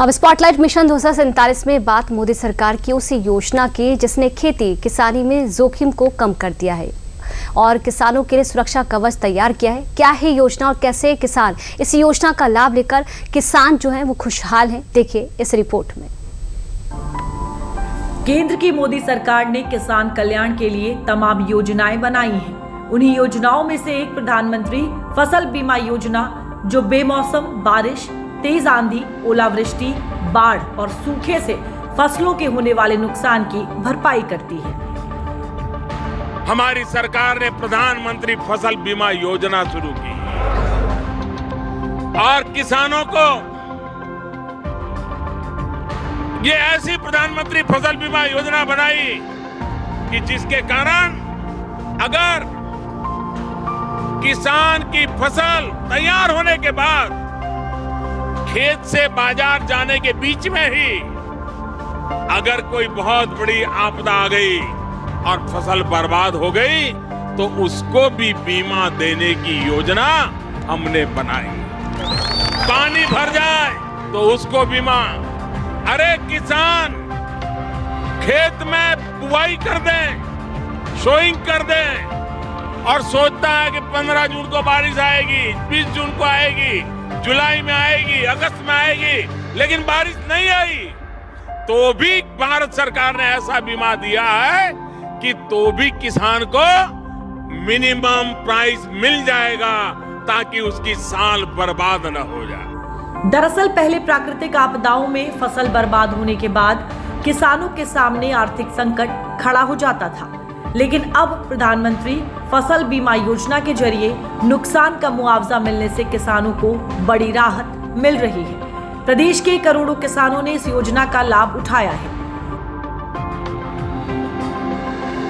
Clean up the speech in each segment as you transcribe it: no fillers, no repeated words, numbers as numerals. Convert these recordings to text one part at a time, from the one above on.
अब spotlight mission 2047 में बात मोदी सरकार की उसी योजना की जिसने खेती किसानी में जोखिम को कम कर दिया है और किसानों के लिए सुरक्षा कवच तैयार किया है। क्या है योजना और कैसे किसान इस योजना का लाभ लेकर किसान जो हैं वो खुशहाल हैं, देखिए इस रिपोर्ट में। केंद्र की मोदी सरकार ने किसान कल्याण के लिए तमाम योजनाएं बनाई हैं। उन्हीं योजनाओं में से एक प्रधानमंत्री फसल बीमा योजना, जो बेमौसम बारिश, तेज आंधी, ओलावृष्टि, बाढ़ और सूखे से फसलों के होने वाले नुकसान की भरपाई करती है। हमारी सरकार ने प्रधानमंत्री फसल बीमा योजना शुरू की और किसानों को ये ऐसी प्रधानमंत्री फसल बीमा योजना बनाई कि जिसके कारण अगर किसान की फसल तैयार होने के बाद खेत से बाजार जाने के बीच में ही अगर कोई बहुत बड़ी आपदा आ गई और फसल बर्बाद हो गई तो उसको भी बीमा देने की योजना हमने बनाई। पानी भर जाए तो उसको बीमा। अरे किसान खेत में बुआई कर दें, सोइंग कर दें और सोचता है कि 15 जून को बारिश आएगी, 20 जून को आएगी, जुलाई में आएगी, अगस्त में आएगी, लेकिन बारिश नहीं आई तो भी भारत सरकार ने ऐसा बीमा दिया है कि तो भी किसान को मिनिमम प्राइस मिल जाएगा ताकि उसकी साल बर्बाद न हो जाए। दरअसल पहले प्राकृतिक आपदाओं में फसल बर्बाद होने के बाद किसानों के सामने आर्थिक संकट खड़ा हो जाता था, लेकिन अब प्रधानमंत्री फसल बीमा योजना के जरिए नुकसान का मुआवजा मिलने से किसानों को बड़ी राहत मिल रही है। प्रदेश के करोड़ों किसानों ने इस योजना का लाभ उठाया है।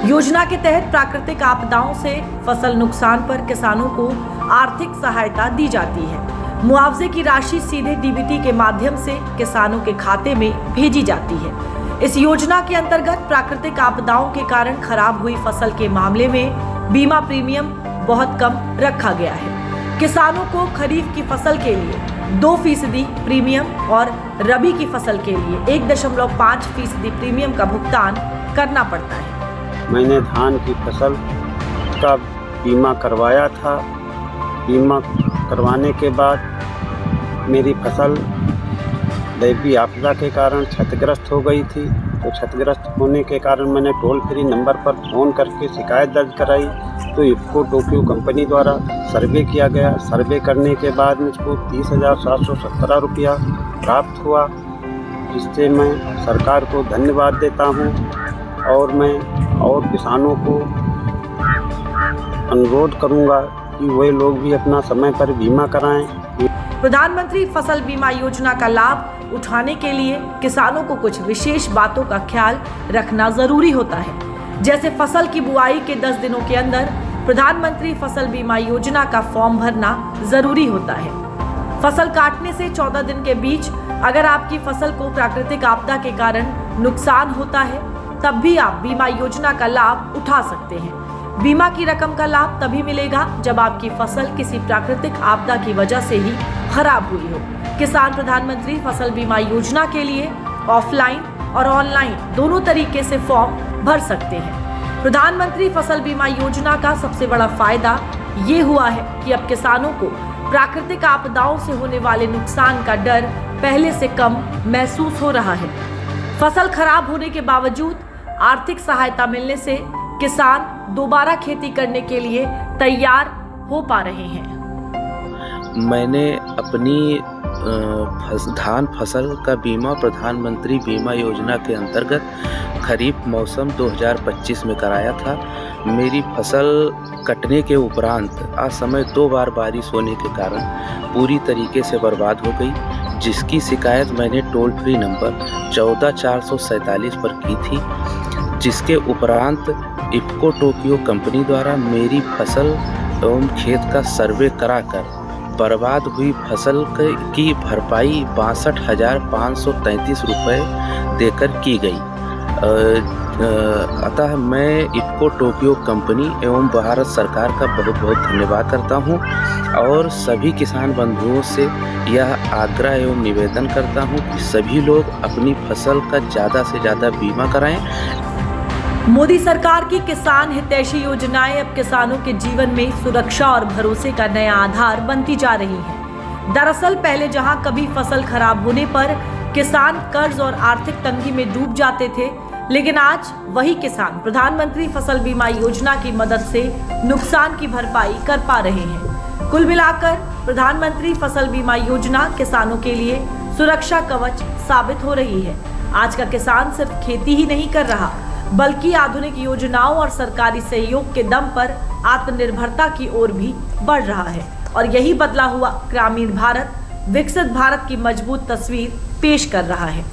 योजना के तहत प्राकृतिक आपदाओं से फसल नुकसान पर किसानों को आर्थिक सहायता दी जाती है। मुआवजे की राशि सीधे डीबीटी के माध्यम से किसानों के खाते में भेजी जाती है। इस योजना के अंतर्गत प्राकृतिक आपदाओं के कारण खराब हुई फसल के मामले में बीमा प्रीमियम बहुत कम रखा गया है। किसानों को खरीफ की फसल के लिए 2% प्रीमियम और रबी की फसल के लिए 1.5% प्रीमियम का भुगतान करना पड़ता है। मैंने धान की फसल का बीमा करवाया था। बीमा करवाने के बाद मेरी फसल दैवीय आपदा के कारण क्षतिग्रस्त हो गई थी, तो क्षतिग्रस्त होने के कारण मैंने टोल फ्री नंबर पर फ़ोन करके शिकायत दर्ज कराई, तो इफ्को टोक्यो कंपनी द्वारा सर्वे किया गया। सर्वे करने के बाद मुझको 30,717 रुपया प्राप्त हुआ, जिससे मैं सरकार को धन्यवाद देता हूँ और मैं और किसानों को अनुरोध करूँगा कि वे लोग भी अपना समय पर बीमा कराएं। प्रधानमंत्री फसल बीमा योजना का लाभ उठाने के लिए किसानों को कुछ विशेष बातों का ख्याल रखना जरूरी होता है, जैसे फसल की बुआई के 10 दिनों के अंदर प्रधानमंत्री फसल बीमा योजना का फॉर्म भरना जरूरी होता है। फसल काटने से 14 दिन के बीच अगर आपकी फसल को प्राकृतिक आपदा के कारण नुकसान होता है, तब भी आप बीमा योजना का लाभ उठा सकते हैं। बीमा की रकम का लाभ तभी मिलेगा जब आपकी फसल किसी प्राकृतिक आपदा की वजह से ही खराब हुई हो। किसान प्रधानमंत्री फसल बीमा योजना के लिए ऑफलाइन और ऑनलाइन दोनों तरीके से फॉर्म भर सकते हैं। प्रधानमंत्री फसल बीमा योजना का सबसे बड़ा फायदा ये हुआ है कि अब किसानों को प्राकृतिक आपदाओं से होने वाले नुकसान का डर पहले से कम महसूस हो रहा है। फसल खराब होने के बावजूद आर्थिक सहायता मिलने से किसान दोबारा खेती करने के लिए तैयार हो पा रहे हैं। मैंने अपनी धान फसल का बीमा प्रधानमंत्री बीमा योजना के अंतर्गत खरीफ मौसम 2025 में कराया था। मेरी फसल कटने के उपरांत असमय 2 बार बारिश होने के कारण पूरी तरीके से बर्बाद हो गई, जिसकी शिकायत मैंने टोल फ्री नंबर 14,447 पर की थी। जिसके उपरांत इफ्को टोक्यो कंपनी द्वारा मेरी फसल एवं खेत का सर्वे कराकर बर्बाद हुई फसल की भरपाई 62,533 रुपये देकर की गई। अतः मैं इफ़को टोक्यो कंपनी एवं भारत सरकार का बहुत बहुत धन्यवाद करता हूं और सभी किसान बंधुओं से यह आग्रह एवं निवेदन करता हूं कि सभी लोग अपनी फसल का ज़्यादा से ज़्यादा बीमा कराएं। मोदी सरकार की किसान हितैषी योजनाएं अब किसानों के जीवन में सुरक्षा और भरोसे का नया आधार बनती जा रही हैं। दरअसल पहले जहां कभी फसल खराब होने पर किसान कर्ज और आर्थिक तंगी में डूब जाते थे, लेकिन आज वही किसान प्रधानमंत्री फसल बीमा योजना की मदद से नुकसान की भरपाई कर पा रहे हैं। कुल मिलाकर प्रधानमंत्री फसल बीमा योजना किसानों के लिए सुरक्षा कवच साबित हो रही है। आज का किसान सिर्फ खेती ही नहीं कर रहा, बल्कि आधुनिक योजनाओं और सरकारी सहयोग के दम पर आत्मनिर्भरता की ओर भी बढ़ रहा है और यही बदला हुआ ग्रामीण भारत विकसित भारत की मजबूत तस्वीर पेश कर रहा है।